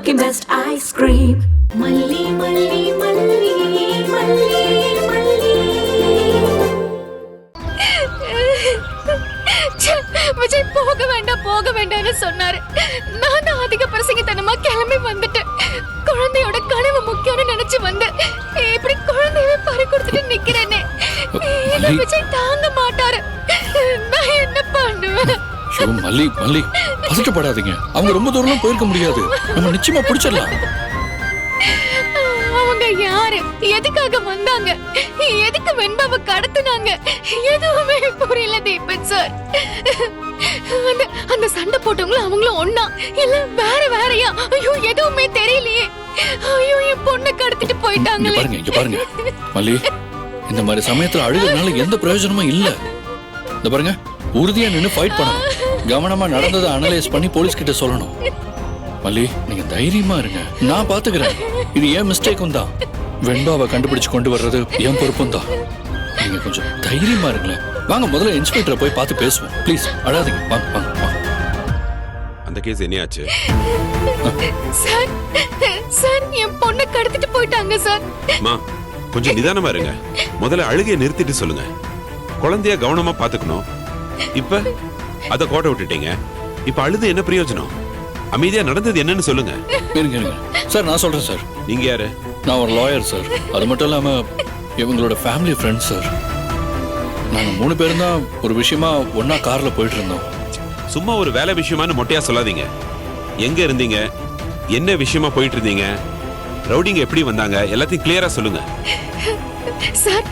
Milky Mist ice cream. Malli, malli, malli, malli, malli. Vijay போக வேண்டாம்னு சொன்னாரு. நான் தான் அதிக பிரசங்கித்தனமா கிளம்பி வந்துட்டேன். குழந்தையோட கனவு முக்கியம்னு நினைச்சு வந்து இப்படி குழந்தையவே பறி கொடுத்துட்டு நிக்கிறேனே. இத விஜய் தாங்க மாட்டாரு. நான் என்ன பண்ணுவேன்? மல்லி பதட்டப்படாதீங்க. அவங்க ரொம்ப தூரம் போயிருக்க முடியாது. நம்ம நிச்சயமா பிடிச்சிடலாம். அவங்க யாரு, எதுக்காக வந்தாங்க, எதுக்கு வெண்பாவை கடத்துனாங்க, எதுவுமே புரியல தீபன் சார். அந்த சண்டை போட்டவங்களும் அவங்களும் ஒண்ணா இல்ல வேற வேறயா? ஐயோ எதுவுமே தெரியலையே. ஐயோ என் பொண்ணை கடத்திட்டு போயிட்டாங்களே. இங்க பாருங்க மல்லி, இந்த மாதிரி சமயத்துல அழுகிறதுனால எந்த பிரயோஜனமும் இல்ல. இந்த பாருங்க, உறுதியா நின்னு ஃபைட் பண்ணணும். கவனமா நடந்ததை அனலைஸ் பண்ணி போலீஸ் கிட்ட சொல்லணும். மல்லி, நீங்க தைரியமா இருங்க, நான் பாத்துக்கிறேன். இது ஏன் மிஸ்டேக்கும் தான். வெண்பாவை கண்டுபிடிச்சு கொண்டு வர்றது என் பொறுப்பும் தான். நீங்க கொஞ்சம் தைரியமா இருங்களேன். வாங்க முதல்ல இன்ஸ்பெக்டரை போய் பார்த்து பேசுவோம். ப்ளீஸ் அழாதீங்க. வாங்க வாங்க வாங்க. அந்த கேஸ் என்னையாச்சு? சார் சார் என் பொண்ணை கடத்திட்டு போயிட்டாங்க சார். அம்மா கொஞ்சம் நிதானமா இருங்க. முதல்ல அழுகையை நிறுத்திட்டு சொல்லுங்க. குழந்தைய கவனமா பாத்துக்கணும். இப்ப அத கோட்டை விட்டுட்டீங்க. இப்ப அழுது என்ன பிரயோஜனம்? அமைதியா நடந்தது என்னன்னு சொல்லுங்க. இருங்க சார், நான் சொல்றேன் சார். நீங்க யாரு? நான் ஒரு லாயர் சார். அது மட்டும் இல்லாம இவங்களோட ஃபேமிலி ஃப்ரெண்ட் சார். நாங்க 3 பேரும் தான் ஒரு விஷயமா ஒன்னா கார்ல போயிட்டு இருந்தோம். சும்மா ஒரு வேலை விஷயமானு மொட்டையா சொல்லாதீங்க. எங்க இருந்தீங்க, என்ன விஷயமா போயிட்டு இருந்தீங்க, ரவுடிங்க எப்படி வந்தாங்க, எல்லாத்தையும் கிளியரா சொல்லுங்க. சார்,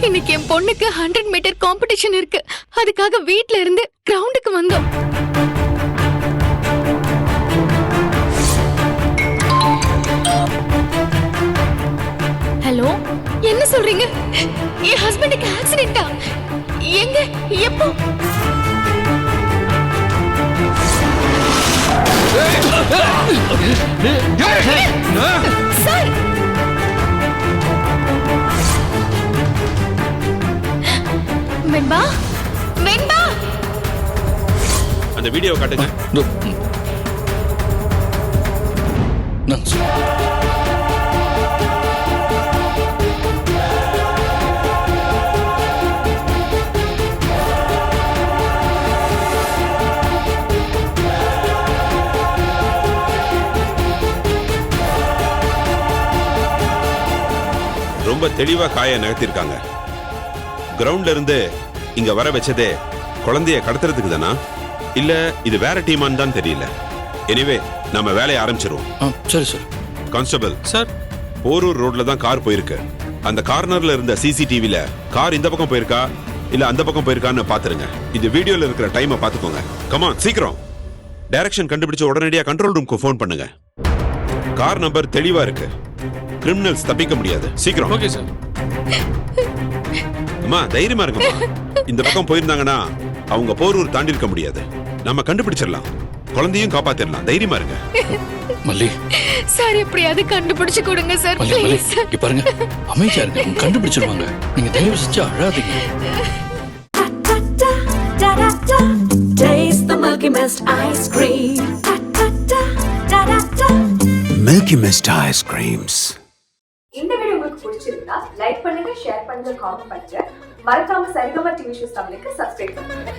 இன்னைக்கு என் பொண்ணுக்கு 100 மீட்டர் காம்படிஷன் இருக்கு. அதுக்காக வீட்ல இருந்து கிரவுண்டுக்கு வந்தோம். ஹலோ, என்ன சொல்றீங்க? என் ஹஸ்பண்டுக்கு ஆக்சிடென்ட்டா? எங்க, எப்போ? சார், வெண்பா அந்த வீடியோ காட்டுங்க. ரொம்ப தெளிவா காய நகர்த்திருக்காங்க. கிரவுண்ட்ல இருந்து இங்க வர வச்சதே குழந்தைய கடத்துறதுக்கு தானா, இல்ல இது வேற டீமான்னு தான் தெரியல. எனிவே நம்ம வேலையை ஆரம்பிச்சிருவோம். சரி சார். கான்ஸ்டபிள் சார், போரூர் ரோட்ல தான் கார் போயிருக்கு. அந்த கார்னர்ல இருந்த சிசிடிவில கார் இந்த பக்கம் போயிருக்கா இல்ல அந்த பக்கம் போயிருக்கான்னு பாத்துருங்க. இது வீடியோல இருக்கிற டைமை பாத்துக்கோங்க. கமான் சீக்கிரம். டைரக்ஷன் கண்டுபிடிச்சு உடனடியா கண்ட்ரோல் ரூம்க்கு ஃபோன் பண்ணுங்க. கார் நம்பர் தெளிவா இருக்கு. கிரிமினல்ஸ் தப்பிக்க முடியாது. சீக்கிரம். Okay sir. அம்மா தைரியமா இருக்குமா. இந்த பக்கம் போயிருந்தாங்கன்னா அவங்க போரூர் தாண்டி இருக்க முடியாது. நம்ம கண்டுபிடிச்சிடலாம், குழந்தையும் காப்பாத்திரலாம். தைரியமா இருங்க. மல்லி சார், எப்படியாவது கண்டுபிடிச்சு கொடுங்க சார், ப்ளீஸ். இங்க பாருங்க, அமைதியா இருங்க, கண்டுபிடிச்சிருவாங்க. நீங்க தயவு செஞ்சு அழாதீங்க. Taste the Milky Mist ice cream. Milky Mist ice creams. இந்த வீடியோ உங்களுக்கு பிடிச்சிருந்தா லைக் பண்ணுங்க, ஷேர் பண்ணுங்க, காமெண்ட் பண்ணுங்க. மறக்காம சரிகமா டிவி ஷோஸ் தமிழுக்கு சப்ஸ்கிரைப் பண்ணுங்க.